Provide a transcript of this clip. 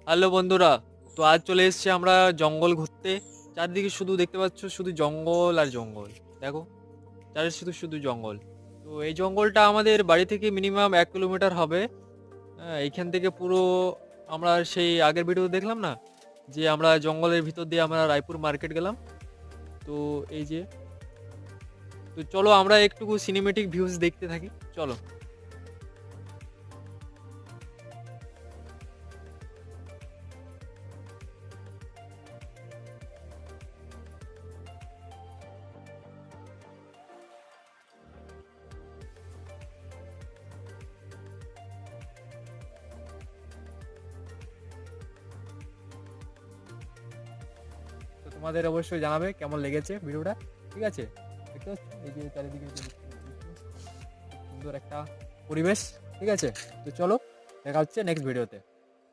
Hello বন্ধুরা, তো আজ চলে এসেছি আমরা জঙ্গল ঘুরতে। চারদিকে শুধু দেখতে পাচ্ছ শুধু জঙ্গল আর জঙ্গল। দেখো, চারিদিকে শুধু শুধু জঙ্গল। তো এই জঙ্গলটা আমাদের বাড়ি থেকে মিনিমাম 1 কিলোমিটার হবে। হ্যাঁ, এইখান থেকে পুরো আমরা সেই আগের ভিডিও দেখলাম না, যে আমরা জঙ্গলের ভিতর দিয়ে আমরা রায়পুর মার্কেট গেলাম। তো এই যে, তো চলো আমরা একটু সিনেমেটিক ভিউজ দেখতে থাকি। চলো। তো তোমাদের অবশ্যই জানাবে কেমন লেগেছে ভিডিওটা। ঠিক আছে, দেখতে পাচ্ছ এই যে চারিদিকে যে সুন্দর একটা পরিবেশ। ঠিক আছে, তো চলো দেখা হচ্ছে নেক্সট ভিডিওতে।